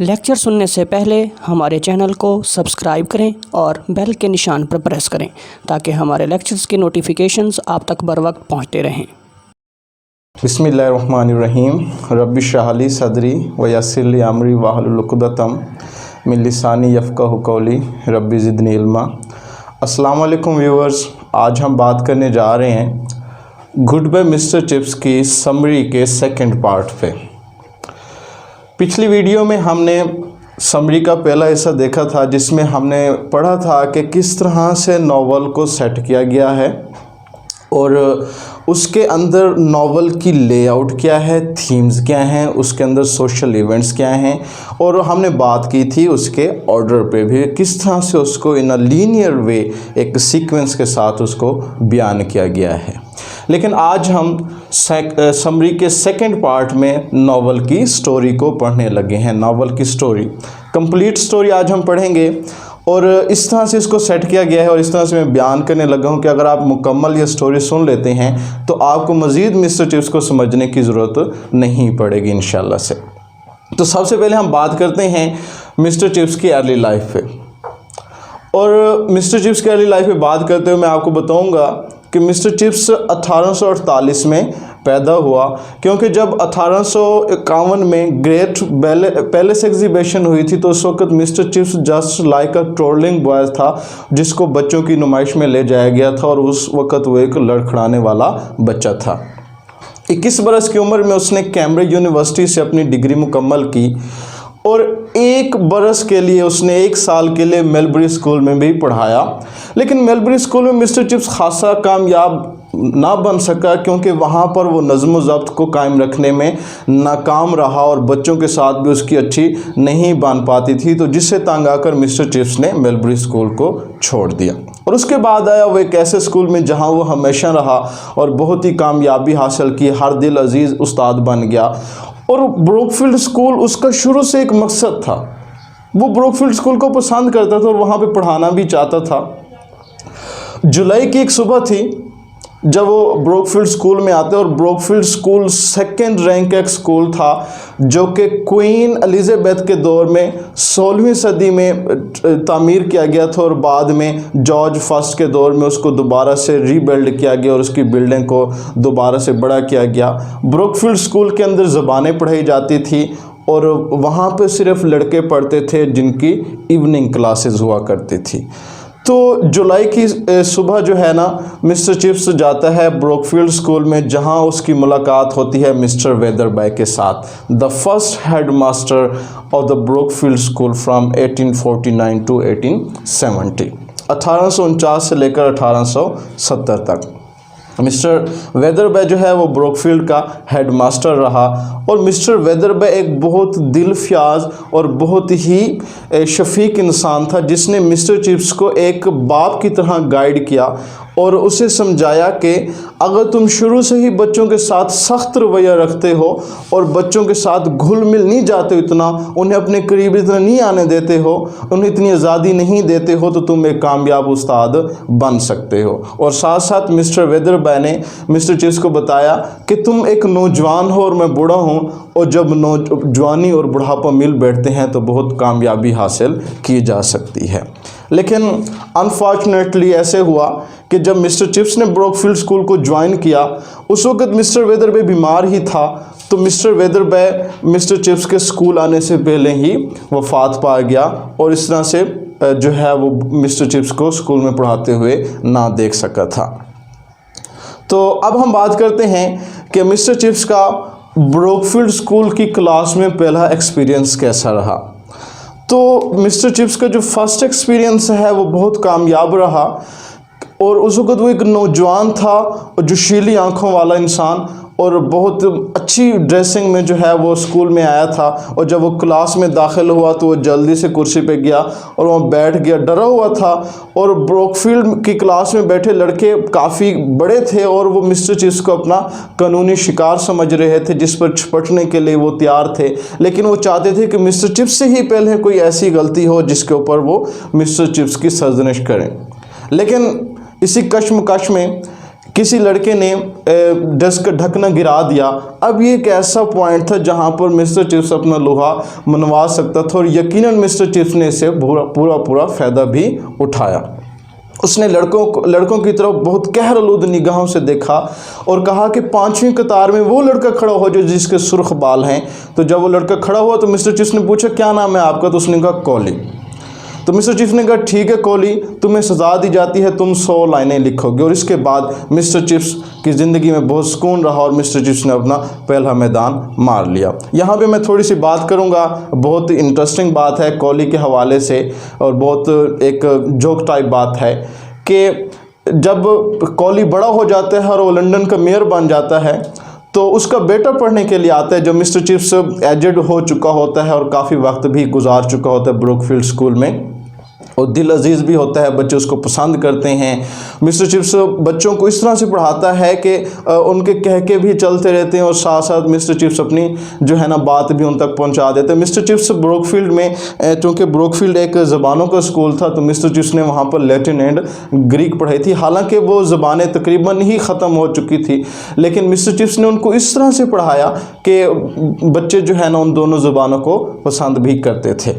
Lecture सुनने से पहले हमारे चैनल को सब्सक्राइब करें और बेल के निशान पर प्रेस करें ताकि हमारे लेक्चर्स की नोटिफिकेशंस आप तक बर वक्त पहुँचते रहें। बिस्मिल्लाहिर्रहमानिर्रहीम रब्बि इश्रह ली सदरी व यस्सिर ली अमरी वहलुल उक़दतम मिन लिसानी यफ़क़हू क़ौली रब्बि ज़िदनी इल्मा। अस्सलाम वालेकुम व्यूअर्स, आज हम बात करने जा रहे हैं गुड बाय मिस्टर चिप्स की समरी के सेकंड पार्ट पे। पिछली वीडियो में हमने समरी का पहला हिस्सा देखा था जिसमें हमने पढ़ा था कि किस तरह से नावल को सेट किया गया है और उसके अंदर नावल की लेआउट क्या है, थीम्स क्या हैं, उसके अंदर सोशल इवेंट्स क्या हैं, और हमने बात की थी उसके ऑर्डर पे भी, किस तरह से उसको इन अ लीनियर वे एक सीक्वेंस के साथ उसको बयान किया गया है। लेकिन आज हम समरी के सेकंड पार्ट में नावल की स्टोरी को पढ़ने लगे हैं। नावल की स्टोरी, कंप्लीट स्टोरी आज हम पढ़ेंगे और इस तरह से इसको सेट किया गया है और इस तरह से मैं बयान करने लगा हूं कि अगर आप मुकम्मल ये स्टोरी सुन लेते हैं तो आपको मज़ीद मिस्टर चिप्स को समझने की ज़रूरत नहीं पड़ेगी इंशाल्लाह से। तो सबसे पहले हम बात करते हैं मिस्टर चिप्स की अर्ली लाइफ पे। और मिस्टर चिप्स की अर्ली लाइफ पे बात करते हुए मैं आपको बताऊंगा कि मिस्टर चिप्स 1848 में पैदा हुआ, क्योंकि जब 1851 में ग्रेट पैलेस एग्जीबिशन हुई थी तो उस वक्त mister Chips just like a trolling boy था जिसको बच्चों की नुमाइश में ले जाया गया था और उस वक्त वो एक लड़खड़ाने वाला बच्चा था। 21 बरस की उम्र में उसने कैम्ब्रिज यूनिवर्सिटी से अपनी डिग्री मुकम्मल की और 1 बरस के लिए उसने 1 साल के लिए मेलबरी स्कूल में भी पढ़ाया। लेकिन मेलबरी स्कूल में मिस्टर चिप्स खासा कामयाब ना बन सका क्योंकि वहाँ पर वो नज़्म व ज़ब्त को कायम रखने में नाकाम रहा और बच्चों के साथ भी उसकी अच्छी नहीं बन पाती थी, तो जिससे तंग आकर मिस्टर चिप्स ने मेलबरी स्कूल को छोड़ दिया। और उसके बाद आया वो एक ऐसे स्कूल में जहाँ वो हमेशा रहा और बहुत ही कामयाबी हासिल की, हर दिल अजीज़ उस्ताद बन गया। और ब्रोकफील्ड स्कूल उसका शुरू से एक मकसद था, वो ब्रोकफील्ड स्कूल को पसंद करता था और वहाँ पे पढ़ाना भी चाहता था। जुलाई की एक सुबह थी जब वो ब्रोकफील्ड स्कूल में आते, और ब्रोकफील्ड स्कूल सेकंड रैंक का एक स्कूल था जो कि क्वीन एलिज़ाबेथ के दौर में 16वीं सदी में तामीर किया गया था और बाद में जॉर्ज फर्स्ट के दौर में उसको दोबारा से रीबिल्ड किया गया और उसकी बिल्डिंग को दोबारा से बड़ा किया गया। ब्रोकफील्ड स्कूल के अंदर ज़बानें पढ़ाई जाती थी और वहाँ पे सिर्फ लड़के पढ़ते थे जिनकी इवनिंग क्लासेस हुआ करती थी। तो जुलाई की सुबह जो है ना, मिस्टर चिप्स जाता है ब्रोकफील्ड स्कूल में जहां उसकी मुलाकात होती है मिस्टर वेदरबाय के साथ, the first head master of the Brookfield school from 1849 to 1870, 1849 से लेकर 1870 तक। मिस्टर वेदरबाय जो है वो ब्रोकफील्ड का हेड मास्टर रहा और मिस्टर वेदरबाय एक बहुत दिलफ्याज और बहुत ही शफीक इंसान था जिसने मिस्टर चिप्स को एक बाप की तरह गाइड किया और उसे समझाया कि अगर तुम शुरू से ही बच्चों के साथ सख्त रवैया रखते हो और बच्चों के साथ घुल मिल नहीं जाते हो, इतना उन्हें अपने करीब इतना नहीं आने देते हो, उन्हें इतनी आज़ादी नहीं देते हो, तो तुम एक कामयाब उस्ताद बन सकते हो। और साथ साथ मिस्टर वेदरबाय ने मिस्टर चिप्स को बताया कि तुम एक नौजवान हो और मैं बूढ़ा हूँ, और जब नौजवानी और बुढ़ापा मिल बैठते हैं तो बहुत कामयाबी हासिल की जा सकती है। लेकिन अनफॉर्चुनेटली ऐसे हुआ कि जब मिस्टर चिप्स ने ब्रोकफील्ड स्कूल को ज्वाइन किया उस वक्त मिस्टर वेदरबाय बीमार ही था, तो मिस्टर वेदरबाय मिस्टर चिप्स के स्कूल आने से पहले ही वफात पा गया और इस तरह से जो है वो मिस्टर चिप्स को स्कूल में पढ़ाते हुए ना देख सका था। तो अब हम बात करते हैं कि मिस्टर चिप्स का ब्रोकफील्ड स्कूल की क्लास में पहला एक्सपीरियंस कैसा रहा। तो मिस्टर चिप्स का जो फर्स्ट एक्सपीरियंस है वो बहुत कामयाब रहा और उस वक्त वो एक नौजवान था और जोशीली आंखों वाला इंसान और बहुत अच्छी ड्रेसिंग में जो है वो स्कूल में आया था। और जब वो क्लास में दाखिल हुआ तो वो जल्दी से कुर्सी पे गया और वहाँ बैठ गया, डरा हुआ था। और ब्रोकफील्ड की क्लास में बैठे लड़के काफ़ी बड़े थे और वो मिस्टर चिप्स को अपना कानूनी शिकार समझ रहे थे जिस पर छपटने के लिए वो तैयार थे, लेकिन वो चाहते थे कि मिस्टर चिप्स से ही पहले कोई ऐसी गलती हो जिसके ऊपर वो मिस्टर चिप्स की सरजनिश करें। लेकिन इसी कश्मकश में किसी लड़के ने डेस्क का ढकना गिरा दिया। अब ये एक ऐसा पॉइंट था जहाँ पर मिस्टर चिप्स अपना लोहा मनवा सकता था और यकीनन मिस्टर चिप्स ने इसे पूरा फ़ायदा भी उठाया। उसने लड़कों की तरफ बहुत कहरआलूद निगाहों से देखा और कहा कि 5वीं कतार में वो लड़का खड़ा हो जो जिसके सुर्ख बाल हैं। तो जब वो लड़का खड़ा हुआ तो मिस्टर चिप्स ने पूछा क्या नाम है आपका? तो उसने कहा कॉली। तो मिस्टर चिप्स ने कहा ठीक है कॉली, तुम्हें सज़ा दी जाती है, तुम 100 लाइनें लिखोगे। और इसके बाद मिस्टर चिप्स की ज़िंदगी में बहुत सुकून रहा और मिस्टर चिप्स ने अपना पहला मैदान मार लिया। यहाँ पे मैं थोड़ी सी बात करूँगा, बहुत इंटरेस्टिंग बात है कॉली के हवाले से और बहुत एक जोक टाइप बात है कि जब कॉली बड़ा हो जाता है और वो लंदन का मेयर बन जाता है तो उसका बेटा पढ़ने के लिए आता है। जब मिस्टर चिप्स एजेड हो चुका होता है और काफ़ी वक्त भी गुजार चुका होता है ब्रुकफील्ड स्कूल में, और दिल अजीज़ भी होता है, बच्चे उसको पसंद करते हैं। मिस्टर चिप्स बच्चों को इस तरह से पढ़ाता है कि उनके कह के भी चलते रहते हैं और साथ साथ मिस्टर चिप्स अपनी जो है ना बात भी उन तक पहुंचा देते हैं। मिस्टर चिप्स ब्रुकफील्ड में, चूँकि ब्रुकफील्ड एक ज़बानों का स्कूल था, तो मिस्टर चिप्स ने वहाँ पर लैटिन एंड ग्रीक पढ़ाई थी। हालांकि वो ज़बानें तकरीबन ही ख़त्म हो चुकी थी, लेकिन मिस्टर चिप्स ने उनको इस तरह से पढ़ाया कि बच्चे जो है ना उन दोनों ज़बानों को पसंद भी करते थे।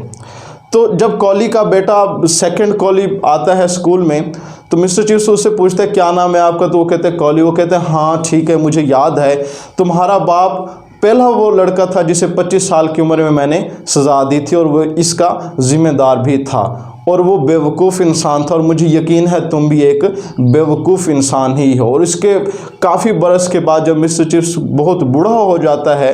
तो जब कॉली का बेटा सेकंड कॉली आता है स्कूल में तो मिस्टर चिप्स उससे पूछता है क्या नाम है आपका? तो वो कहते हैं कॉली। वो कहते हैं हाँ ठीक है, मुझे याद है तुम्हारा बाप पहला वो लड़का था जिसे 25 साल की उम्र में मैंने सज़ा दी थी और वो इसका ज़िम्मेदार भी था और वो बेवकूफ़ इंसान था और मुझे यकीन है तुम भी एक बेवकूफ़ इंसान ही हो। और इसके काफ़ी बरस के बाद जब मिस्टर चिप्स बहुत बूढ़ा हो जाता है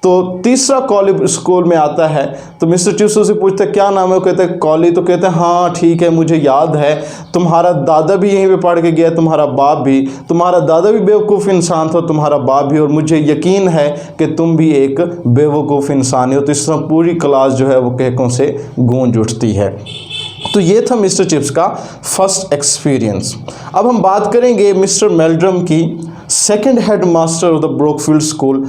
तो तीसरा कॉली स्कूल में आता है तो मिस्टर चिप्स उसे पूछते हैं क्या नाम है? वो कहते हैं कॉली। तो कहते हैं हाँ ठीक है, मुझे याद है तुम्हारा दादा भी यहीं पे पढ़ के गया, तुम्हारा बाप भी, तुम्हारा दादा भी बेवकूफ़ इंसान था, तुम्हारा बाप भी, और मुझे यकीन है कि तुम भी एक बेवकूफ़ इंसान हो। तो इस तरह पूरी क्लास जो है वो कहकों से गूंज उठती है। तो ये था मिस्टर चिप्स का फर्स्ट एक्सपीरियंस। अब हम बात करेंगे मिस्टर मेल्ड्रम की, second head master of the Brookfield school.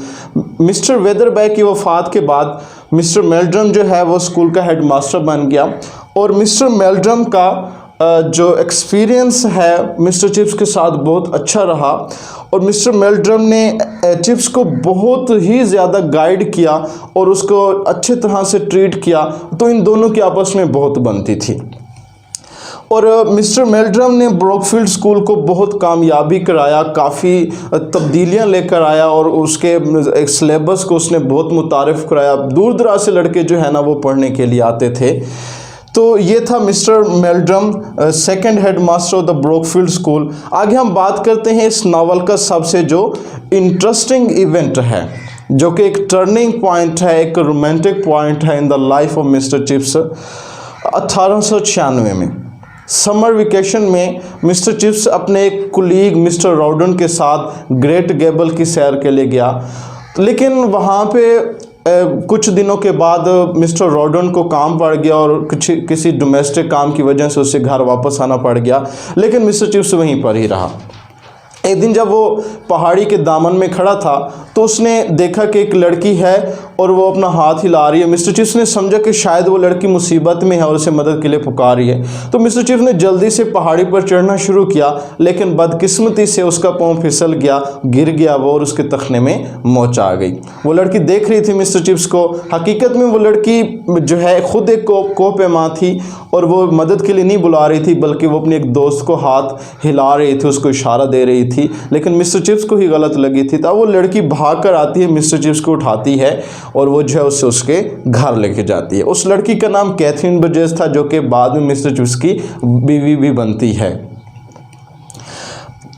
Mister Wetherby की वफ़ात के बाद मिस्टर मेल्ड्रम जो है वो स्कूल का हेड मास्टर बन गया और मिस्टर मेल्ड्रम का जो एक्सपीरियंस है मिस्टर चिप्स के साथ बहुत अच्छा रहा और मिस्टर मेल्ड्रम ने चिप्स को बहुत ही ज़्यादा गाइड किया और उसको अच्छे तरह से ट्रीट किया। तो इन दोनों की आपस में बहुत बनती थी और मिस्टर मेल्ड्रम ने ब्रुकफील्ड स्कूल को बहुत कामयाबी कराया, काफ़ी तब्दीलियां लेकर आया और उसके एक सिलेबस को उसने बहुत मुतारिफ़ कराया। दूर दराज से लड़के जो है ना वो पढ़ने के लिए आते थे। तो ये था Mister Meldrum, second head master of the Brookfield school. आगे हम बात करते हैं इस नावल का सबसे जो इंटरेस्टिंग इवेंट है, जो कि एक टर्निंग पॉइंट है, एक रोमांटिक पॉइंट है in the life of mister chips. 1896 में समर वेकेशन में मिस्टर चिप्स अपने एक कुलीग मिस्टर रॉडन के साथ ग्रेट गैबल की सैर के लिए गया, लेकिन वहाँ पे कुछ दिनों के बाद मिस्टर रॉडन को काम पड़ गया और किसी डोमेस्टिक काम की वजह से उसे घर वापस आना पड़ गया, लेकिन मिस्टर चिप्स वहीं पर ही रहा। एक दिन जब वो पहाड़ी के दामन में खड़ा था तो उसने देखा कि एक लड़की है और वो अपना हाथ हिला रही है। मिस्टर चिप्स ने समझा कि शायद वो लड़की मुसीबत में है और उसे मदद के लिए पुकार रही है। तो मिस्टर चिप्स ने जल्दी से पहाड़ी पर चढ़ना शुरू किया, लेकिन बदकिस्मती से उसका पाँव फिसल गया, गिर गया वो और उसके तखने में मोच आ गई। वो लड़की देख रही थी मिस्टर चिप्स को। हकीकत में वो लड़की जो है खुद एक कोपेमा थी और वो मदद के लिए नहीं बुला रही थी, बल्कि वो अपने एक दोस्त को हाथ हिला रही थी, उसको इशारा दे रही थी, लेकिन मिस्टर चिप्स को ही गलत लगी थी। तब वो लड़की भाग कर आती है, मिस्टर चिप्स को उठाती है और वो जो है उससे उसके घर लेके जाती है। उस लड़की का नाम कैथरीन बर्जेस था, जो कि बाद में मिस्टर चिप्स की बीवी भी बनती है।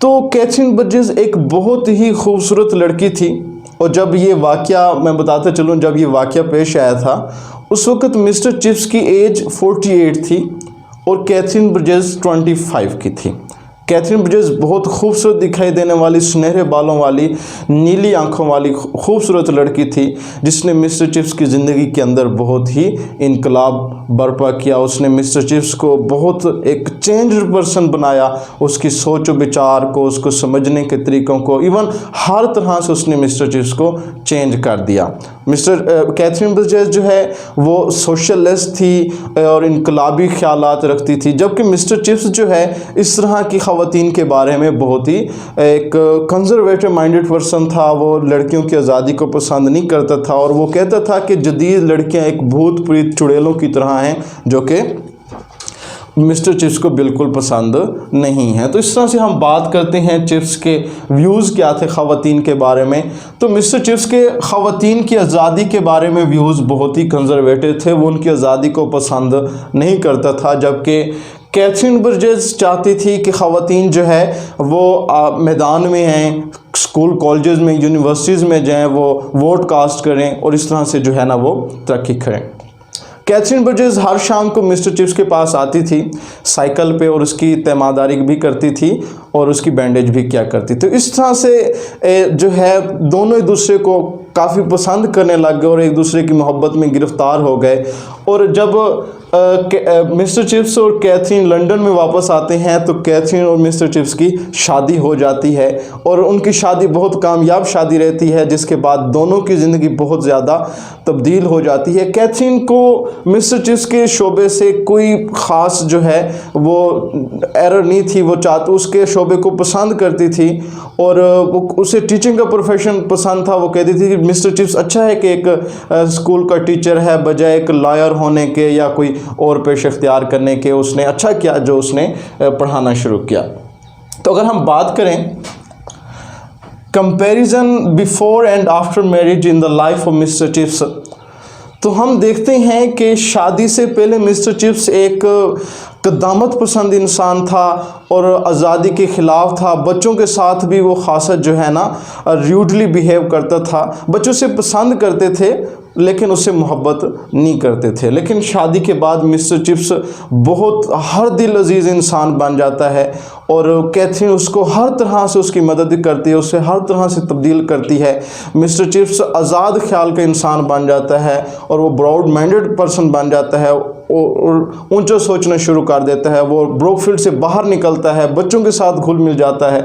तो कैथरीन बर्जेस एक बहुत ही खूबसूरत लड़की थी और जब ये वाक़या मैं बताते चलूँ, जब ये वाक़या पेश आया था उस वक़्त मिस्टर चिप्स की एज 48 थी और कैथरीन बर्जेस 25 की थी। कैथरीन बर्जेस बहुत खूबसूरत दिखाई देने वाली, सुनहरे बालों वाली, नीली आंखों वाली खूबसूरत लड़की थी, जिसने मिस्टर चिप्स की ज़िंदगी के अंदर बहुत ही इनकलाब बर्पा किया। उसने मिस्टर चिप्स को बहुत एक चेंज्ड पर्सन बनाया, उसकी सोच और विचार को, उसको समझने के तरीक़ों को, इवन हर तरह से उसने मिस्टर चिप्स को चेंज कर दिया। मिस्टर कैथरीन बर्जेस जो है वो सोशलिस्ट थी और इनकलाबी ख्यालात रखती थी, जबकि मिस्टर चिप्स जो है इस तरह की ख़वातीन के बारे में बहुत ही एक कंजर्वेटिव माइंडेड पर्सन था। वो लड़कियों की आज़ादी को पसंद नहीं करता था और वो कहता था कि जदीद लड़कियां एक भूत प्रीत चुड़ैलों की तरह हैं, जो कि मिस्टर चिप्स को बिल्कुल पसंद नहीं है। तो इस तरह से हम बात करते हैं चिप्स के व्यूज़ क्या थे ख़वातीन के बारे में। तो मिस्टर चिप्स के ख़वातीन की आज़ादी के बारे में व्यूज़ बहुत ही कंजर्वेटिव थे, वो उनकी आज़ादी को पसंद नहीं करता था, जबकि कैथरीन बर्जेस चाहती थी कि ख़वातीन जो है वो मैदान में हैं, स्कूल कॉलेजेस में यूनिवर्सिटीज़ में जाएँ, वो वोट कास्ट करें और इस तरह से जो है ना वो तरक्की करें। कैथरीन बर्जेस हर शाम को मिस्टर चिप्स के पास आती थी साइकिल पे और उसकी तीमारदारी भी करती थी और उसकी बैंडेज भी किया करती थी। इस तरह से जो है दोनों एक दूसरे को काफ़ी पसंद करने लग गए और एक दूसरे की मोहब्बत में गिरफ़्तार हो गए। और जब मिस्टर चिप्स और कैथरीन लंदन में वापस आते हैं तो कैथरीन और मिस्टर चिप्स की शादी हो जाती है और उनकी शादी बहुत कामयाब शादी रहती है, जिसके बाद दोनों की ज़िंदगी बहुत ज़्यादा तब्दील हो जाती है। कैथरीन को मिस्टर चिप्स के शोबे से कोई ख़ास जो है वो एरर नहीं थी, वो चाहती उसके शोबे को पसंद करती थी और उसे टीचिंग का प्रोफेशन पसंद था। वो कहती थी कि मिस्टर चिप्स अच्छा है कि एक स्कूल का टीचर है, बजाय एक लॉयर होने के या कोई और पेशा इख्तियार करने के। उसने अच्छा किया जो उसने पढ़ाना शुरू किया। तो अगर हम बात करें comparison before and after marriage in the life of mister chips, तो हम देखते हैं कि शादी से पहले मिस्टर चिप्स एक क़दामत पसंद इंसान था और आज़ादी के ख़िलाफ़ था। बच्चों के साथ भी वो खासा जो है ना र्यूडली बिहेव करता था। बच्चों से पसंद करते थे लेकिन उससे मोहब्बत नहीं करते थे। लेकिन शादी के बाद मिस्टर चिप्स बहुत हर दिल अजीज़ इंसान बन जाता है और कैथरीन उसको हर तरह से उसकी मदद करती है, उसे हर तरह से तब्दील करती है। मिस्टर चिप्स आज़ाद ख्याल का इंसान बन जाता है और वो ब्रॉड माइंडेड पर्सन बन जाता है और ऊंचा सोचना शुरू कर देता है। वो ब्रोकफील्ड से बाहर निकलता है, बच्चों के साथ घुल मिल जाता है।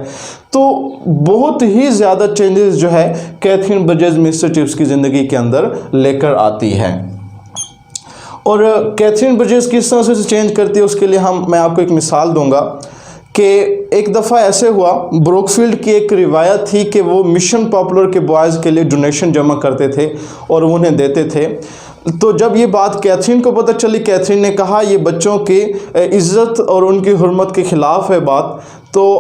तो बहुत ही ज़्यादा चेंजेस जो है कैथरीन बर्जेस मिस्टर चिप्स की ज़िंदगी के अंदर लेकर आती है। और कैथरीन बर्जेस किस तरह से चेंज करती है उसके लिए मैं आपको एक मिसाल दूंगा कि एक दफ़ा ऐसे हुआ, ब्रोकफील्ड की एक रिवायत थी कि वो मिशन पॉपुलर के बॉयज़ के लिए डोनेशन जमा करते थे और उन्हें देते थे। तो जब ये बात कैथरीन को पता चली, कैथरीन ने कहा ये बच्चों की इज़्ज़त और उनकी हुर्मत के ख़िलाफ़ है बात। तो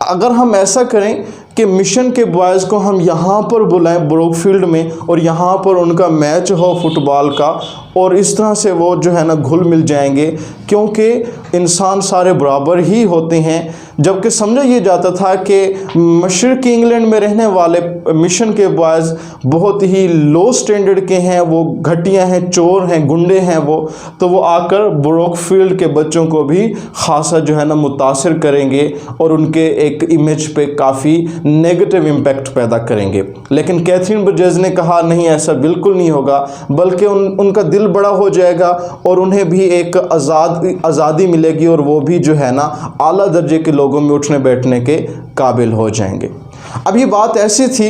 अगर हम ऐसा करें कि मिशन के बॉयज़ को हम यहाँ पर बुलाएं ब्रोकफील्ड में और यहाँ पर उनका मैच हो फुटबॉल का, और इस तरह से वो जो है ना घुल मिल जाएंगे, क्योंकि इंसान सारे बराबर ही होते हैं। जबकि समझा ये जाता था कि मशरक़ी इंग्लैंड में रहने वाले मिशन के बॉयज़ बहुत ही लो स्टैंडर्ड के हैं, वो घटिया हैं, चोर हैं, गुंडे हैं वो। तो वो आकर ब्रोकफील्ड के बच्चों को भी खासा जो है ना मुतासिर करेंगे और उनके एक इमेज पे काफ़ी नेगेटिव इम्पैक्ट पैदा करेंगे। लेकिन कैथरीन बर्जेस ने कहा नहीं, ऐसा बिल्कुल नहीं होगा, बल्कि उनका दिल बड़ा हो जाएगा और उन्हें भी एक आज़ादी मिलेगी और वो भी जो है ना आला दर्जे के लोगों में उठने बैठने के काबिल हो जाएंगे। अब ये बात ऐसी थी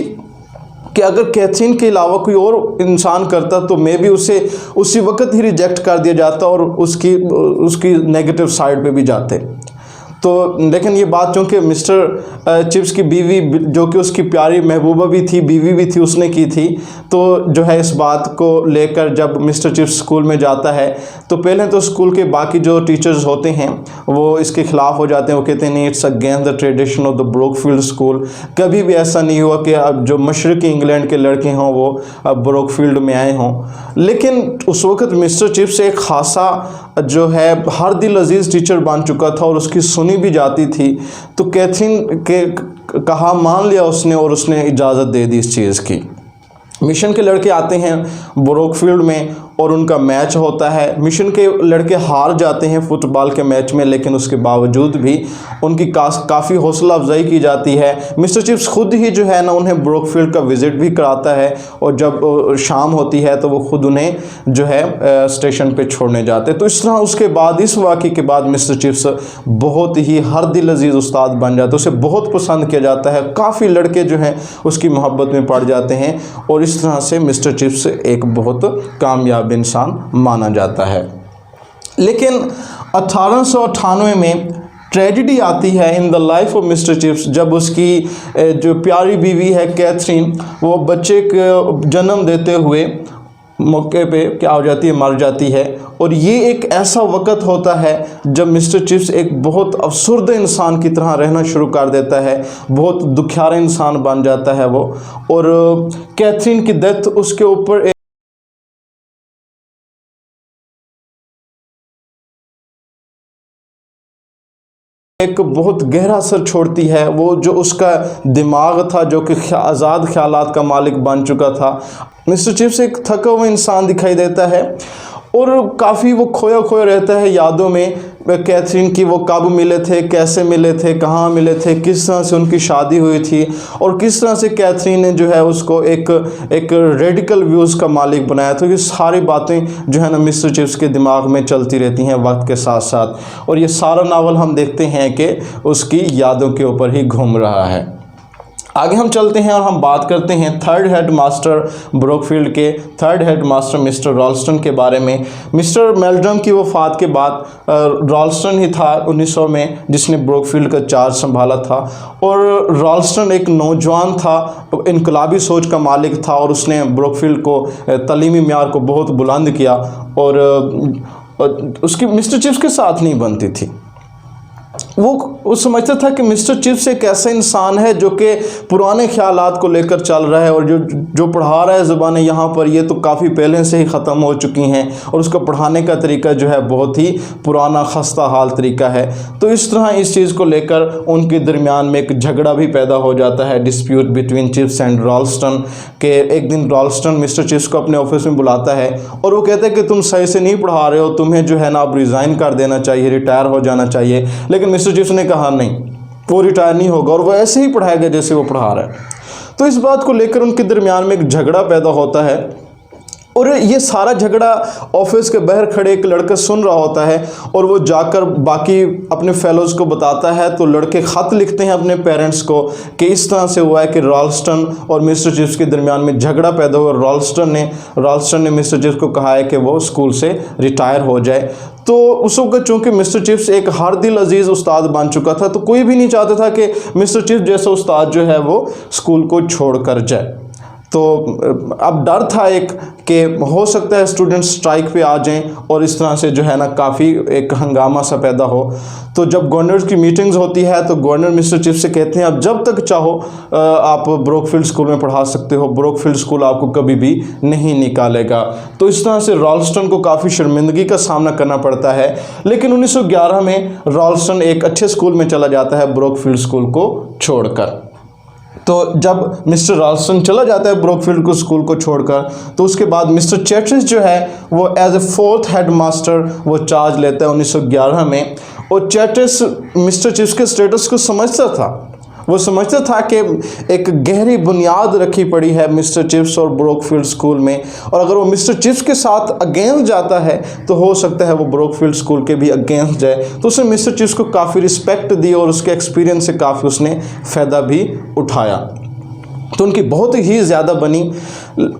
कि अगर कैथरीन के अलावा कोई और इंसान करता तो मैं भी उसे उसी वक्त ही रिजेक्ट कर दिया जाता और उसकी नेगेटिव साइड पे भी जाते। तो लेकिन ये बात चूँकि मिस्टर चिप्स की बीवी, जो कि उसकी प्यारी महबूबा भी थी, बीवी भी थी, उसने की थी, तो जो है इस बात को लेकर जब मिस्टर चिप्स स्कूल में जाता है तो पहले तो स्कूल के बाकी जो टीचर्स होते हैं वो इसके ख़िलाफ़ हो जाते हैं। वो कहते हैं नहीं, it's against the tradition of the Brookfield school. कभी भी ऐसा नहीं हुआ कि अब जो मशरक़ी इंग्लैंड के लड़के हों वो अब ब्रोकफील्ड में आए हों। लेकिन उस वक़्त मिस्टर चिप्स एक ख़ासा जो है हर दिल अजीज़ टीचर बन चुका था और उसकी सुनी भी जाती थी। तो कैथरीन के कहा मान लिया उसने और उसने इजाज़त दे दी इस चीज़ की। मिशन के लड़के आते हैं ब्रोकफील्ड में और उनका मैच होता है। मिशन के लड़के हार जाते हैं फुटबॉल के मैच में, लेकिन उसके बावजूद भी उनकी काफ़ी हौसला अफजाई की जाती है। मिस्टर चिप्स खुद ही जो है ना उन्हें ब्रोकफील्ड का विज़िट भी कराता है, और जब शाम होती है तो वो खुद उन्हें जो है स्टेशन पे छोड़ने जाते हैं। तो इस तरह उसके बाद, इस वाक़े के बाद मिस्टर चिप्स बहुत ही हर दिल अजीज़ उस्ताद बन जाता है। उसे बहुत पसंद किया जाता है, काफ़ी लड़के जो हैं उसकी मोहब्बत में पड़ जाते हैं, और इस तरह से मिस्टर चिप्स एक बहुत कामयाब इंसान माना जाता है। लेकिन 1898 में ट्रेजिडी आती है in the life of mister chips, जब उसकी जो प्यारी बीवी है कैथरीन, वो बच्चे को जन्म देते हुए मौके पे क्या हो जाती है, मर जाती है। और ये एक ऐसा वक़्त होता है जब मिस्टर चिप्स एक बहुत अफसुर्द इंसान की तरह रहना शुरू कर देता है, बहुत दुखियारा इंसान बन जाता है वो। और कैथरीन की डेथ उसके ऊपर एक बहुत गहरा असर छोड़ती है। वो जो उसका दिमाग था, जो कि आज़ाद ख्यालात का मालिक बन चुका था, मिस्टर चिप्स एक थका हुआ इंसान दिखाई देता है, और काफ़ी वो खोया खोया रहता है यादों में कैथरीन की। वो कब मिले थे, कैसे मिले थे, कहाँ मिले थे, किस तरह से उनकी शादी हुई थी, और किस तरह से कैथरीन ने जो है उसको एक रेडिकल व्यूज़ का मालिक बनाया। तो ये सारी बातें जो है ना मिस्टर चिप्स के दिमाग में चलती रहती हैं वक्त के साथ साथ, और ये सारा नावल हम देखते हैं कि उसकी यादों के ऊपर ही घूम रहा है। आगे हम चलते हैं और हम बात करते हैं थर्ड हेड मास्टर ब्रोकफील्ड के, थर्ड हेड मास्टर मिस्टर रॉल्स्टन के बारे में। मिस्टर मेल्ड्रम की वफ़ात के बाद रॉल्स्टन ही था 1900 में जिसने ब्रोकफील्ड का चार्ज संभाला था। और रॉल्स्टन एक नौजवान था, इनकलाबी सोच का मालिक था, और उसने ब्रोकफील्ड को तालीमी म्यार को बहुत बुलंद किया, और उसकी मिस्टर चिप्स के साथ नहीं बनती थी। वो समझता था कि मिस्टर चिप्स एक ऐसा इंसान है जो कि पुराने ख्यालात को लेकर चल रहा है, और जो पढ़ा रहा है ज़बानें यहाँ पर, ये तो काफ़ी पहले से ही ख़त्म हो चुकी हैं, और उसका पढ़ाने का तरीका जो है बहुत ही पुराना खस्ता हाल तरीका है। तो इस तरह इस चीज़ को लेकर उनके दरमियान में एक झगड़ा भी पैदा हो जाता है, डिस्प्यूट बिटवीन चिप्स एंड रॉल्स्टन। के एक दिन रॉल्स्टन मिस्टर चिप्स को अपने ऑफिस में बुलाता है, और वो कहता है कि तुम सही से नहीं पढ़ा रहे हो, तुम्हें जो है ना अब रिज़ाइन कर देना चाहिए, रिटायर हो जाना चाहिए। लेकिन मिस्टर चिप्स ने कहा नहीं, वो रिटायर नहीं होगा, और वो ऐसे ही पढ़ाएगा जैसे वो पढ़ा रहा है। तो इस बात को लेकर उनके दरमियान में एक झगड़ा पैदा होता है, और ये सारा झगड़ा ऑफिस के बाहर खड़े एक लड़का सुन रहा होता है, और वो जाकर बाकी अपने फेलोज़ को बताता है। तो लड़के ख़त लिखते हैं अपने पेरेंट्स को कि इस तरह से हुआ है कि रॉल्स्टन और मिस्टर चिप्स के दरमियान में झगड़ा पैदा हुआ। रॉल्स्टन ने मिस्टर चिप्स को कहा है कि वो स्कूल से रिटायर हो जाए। तो उस वक्त चूँकि मिस्टर चिप्स एक हर दिल अजीज़ उस्ताद बन चुका था, तो कोई भी नहीं चाहता था कि मिस्टर चिप्स जैसा उस्ताद जो है वो स्कूल को छोड़ कर जाए। तो अब डर था एक कि हो सकता है स्टूडेंट्स स्ट्राइक पे आ जाएं, और इस तरह से जो है ना काफ़ी एक हंगामा सा पैदा हो। तो जब गवर्नर की मीटिंग्स होती है तो गवर्नर मिस्टर चिप्स से कहते हैं आप जब तक चाहो आप ब्रोकफील्ड स्कूल में पढ़ा सकते हो, ब्रोकफील्ड स्कूल आपको कभी भी नहीं निकालेगा। तो इस तरह से रॉल्स्टन को काफ़ी शर्मिंदगी का सामना करना पड़ता है। लेकिन 1911 में रॉल्स्टन एक अच्छे स्कूल में चला जाता है ब्रोकफील्ड स्कूल को छोड़कर। तो जब मिस्टर रॉल्स्टन चला जाता है ब्रोकफील्ड को स्कूल को छोड़कर, तो उसके बाद मिस्टर चैटर्स जो है वो as a fourth head master वो चार्ज लेता है 1911 में। और चैटर्स मिस्टर चिप्स के स्टेटस को समझता था, वो समझता था कि एक गहरी बुनियाद रखी पड़ी है मिस्टर चिप्स और ब्रोकफील्ड स्कूल में, और अगर वो मिस्टर चिप्स के साथ अगेंस्ट जाता है तो हो सकता है वो ब्रोकफील्ड स्कूल के भी अगेंस्ट जाए। तो उसने मिस्टर चिप्स को काफ़ी रिस्पेक्ट दी, और उसके एक्सपीरियंस से काफ़ी उसने फ़ायदा भी उठाया। तो उनकी बहुत ही ज़्यादा बनी।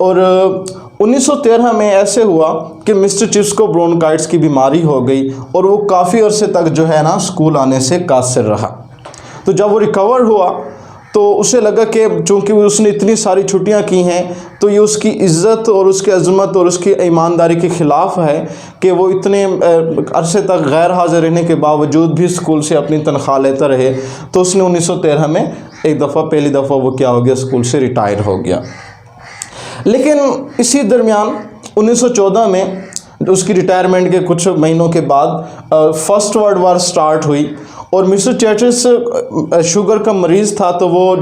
और 1913 में ऐसे हुआ कि मिस्टर चिप्स को ब्रोंकाइटिस की बीमारी हो गई, और वो काफ़ी अरसे तक जो है ना स्कूल आने से कासिर रहा। तो जब वो रिकवर हुआ तो उसे लगा कि चूँकि उसने इतनी सारी छुट्टियां की हैं तो ये उसकी इज़्ज़त और उसकी अज़मत और उसकी ईमानदारी के ख़िलाफ़ है कि वो इतने अरसे तक गैर हाज़िर रहने के बावजूद भी स्कूल से अपनी तनख्वाह लेता रहे। तो उसने 1913 में पहली दफ़ा वो क्या हो गया, स्कूल से रिटायर हो गया। लेकिन इसी दरमियान 1914 में उसकी रिटायरमेंट के कुछ महीनों के बाद फर्स्ट वर्ल्ड वार स्टार्ट हुई और मिस्टर चर्चिस शुगर का मरीज़ था, तो वो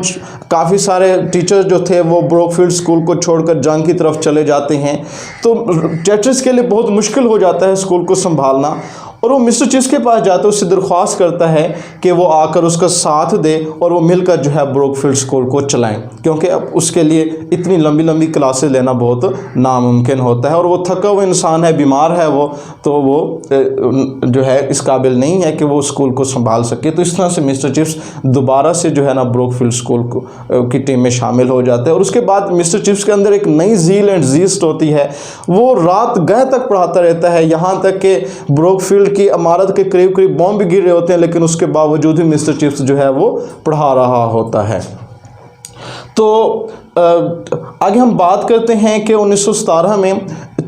काफ़ी सारे टीचर्स जो थे वो ब्रोकफील्ड स्कूल को छोड़कर जंग की तरफ चले जाते हैं। तो चर्चिस के लिए बहुत मुश्किल हो जाता है स्कूल को संभालना, और वो मिस्टर चिप्स के पास जाता है, उससे दरख्वास्त करता है कि वो आकर उसका साथ दे और वो मिलकर जो है ब्रोकफील्ड स्कूल को चलाएं, क्योंकि अब उसके लिए इतनी लंबी लंबी क्लासेस लेना बहुत नामुमकिन होता है और वो थका हुआ इंसान है, बीमार है वो, तो वो जो है इस काबिल नहीं है कि वो स्कूल को संभाल सके। तो इस तरह से मिस्टर चिप्स दोबारा से जो है ना ब्रोकफील्ड स्कूल की टीम में शामिल हो जाते हैं। और उसके बाद मिस्टर चिप्स के अंदर एक नई ज़ील एंड ज़ीस्ट होती है, वो रात गह तक पढ़ाता रहता है, यहाँ तक कि ब्रोकफील्ड की इमारत के करीब करीब बॉम्ब भी गिर रहे होते हैं, लेकिन उसके बावजूद भी मिस्टर चिप्स जो है वो पढ़ा रहा होता है। तो आगे हम बात करते हैं कि 1917 में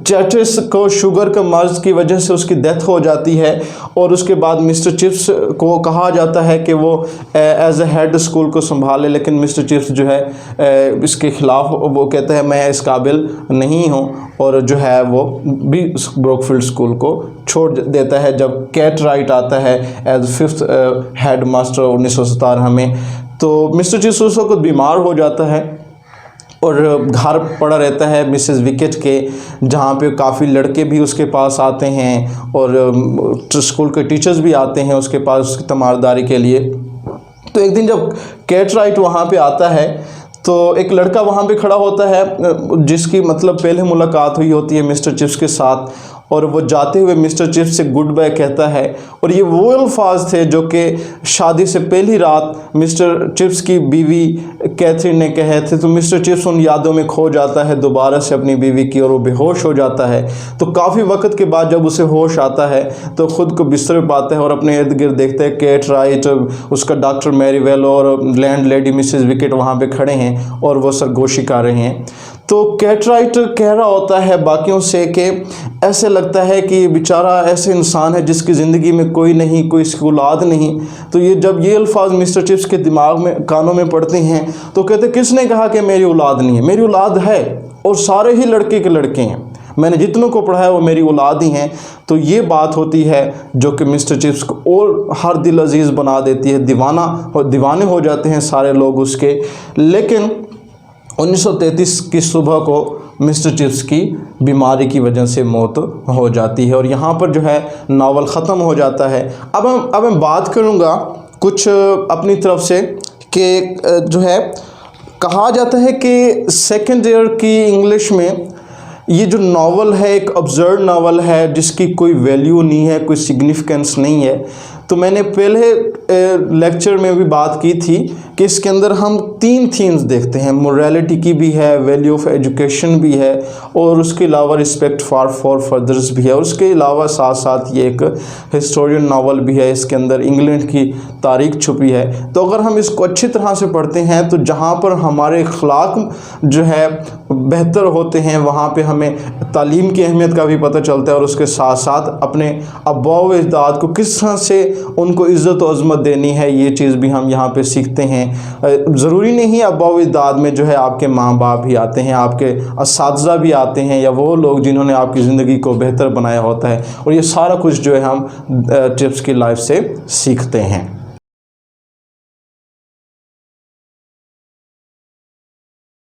चर्चिस को शुगर का मर्ज़ की वजह से उसकी डेथ हो जाती है और उसके बाद मिस्टर चिप्स को कहा जाता है कि वो एज ए हेड स्कूल को संभाले, लेकिन मिस्टर चिप्स जो है इसके ख़िलाफ़ वो कहते हैं मैं इस काबिल नहीं हूँ, और जो है वो भी ब्रोकफील्ड स्कूल को छोड़ देता है। जब कैटराइट आता है एज 5th हेड मास्टर 1917 में, तो मिस्टर चिप्स उस वक्त बीमार हो जाता है और घर पड़ा रहता है मिसेस विकेट के, जहाँ पे काफ़ी लड़के भी उसके पास आते हैं और स्कूल के टीचर्स भी आते हैं उसके पास उसकी तीमारदारी के लिए। तो एक दिन जब कैटराइट वहाँ पे आता है तो एक लड़का वहाँ पे खड़ा होता है जिसकी मतलब पहले मुलाकात हुई होती है मिस्टर चिप्स के साथ, और वो जाते हुए मिस्टर चिप्स से गुड बाय कहता है। और ये वो अल्फाज थे जो कि शादी से पहली रात मिस्टर चिप्स की बीवी कैथरीन ने कहे थे। तो मिस्टर चिप्स उन यादों में खो जाता है दोबारा से अपनी बीवी की, और वो बेहोश हो जाता है। तो काफ़ी वक्त के बाद जब उसे होश आता है तो ख़ुद को बिस्तर पे पाता है और अपने इर्द गिर्द देखता है कैटराइट, उसका डॉक्टर मैरीवेल और लैंड लेडी मिसेस विकेट वहाँ पे खड़े हैं और वो सरगोशी कर रहे हैं। तो कैटराइट कह रहा होता है बाकियों से कि ऐसे लगता है कि बेचारा ऐसे इंसान है जिसकी ज़िंदगी में कोई नहीं, कोई इसकी औलाद नहीं। तो ये जब ये अल्फाज मिस्टर चिप्स के दिमाग में कानों में पड़ते हैं तो कहते किसने कहा कि मेरी औलाद नहीं है? मेरी औलाद है और सारे ही लड़के के लड़के हैं, मैंने जितनों को पढ़ाया वो मेरी औलाद ही हैं। तो ये बात होती है जो कि मिस्टर चिप्स को और हर दिल अजीज़ बना देती है, दीवाने हो जाते हैं सारे लोग उसके। लेकिन 1933 की सुबह को मिस्टर चिप्स की बीमारी की वजह से मौत हो जाती है और यहाँ पर जो है नावल ख़त्म हो जाता है। अब मैं बात करूँगा कुछ अपनी तरफ से कि जो है कहा जाता है कि सेकेंड ईयर की इंग्लिश में ये जो नावल है एक अब्सर्ड नावल है जिसकी कोई वैल्यू नहीं है, कोई सिग्निफिकेंस नहीं है। तो मैंने पहले लेक्चर में भी बात की थी कि इसके अंदर हम 3 थीम्स देखते हैं, मोरालिटी की भी है, वैल्यू ऑफ एजुकेशन भी है और उसके अलावा रिस्पेक्ट फॉर फर्दर्स भी है, और उसके अलावा साथ साथ ये एक हिस्टोरियन नावल भी है, इसके अंदर इंग्लैंड की तारीख छुपी है। तो अगर हम इसको अच्छी तरह से पढ़ते हैं तो जहाँ पर हमारे अखलाक जो है बेहतर होते हैं वहाँ पे हमें तालीम की अहमियत का भी पता चलता है और उसके साथ साथ अपने आबा व अजदाद को किस तरह से उनको इज़्ज़त और अज़मत देनी है ये चीज़ भी हम यहाँ पे सीखते हैं। ज़रूरी नहीं आबा व अजदाद में जो है आपके माँ बाप भी आते हैं, आपके असातिज़ा भी आते हैं या वो लोग जिन्होंने आपकी ज़िंदगी को बेहतर बनाया होता है, और ये सारा कुछ जो है हम चिप्स की लाइफ से सीखते हैं।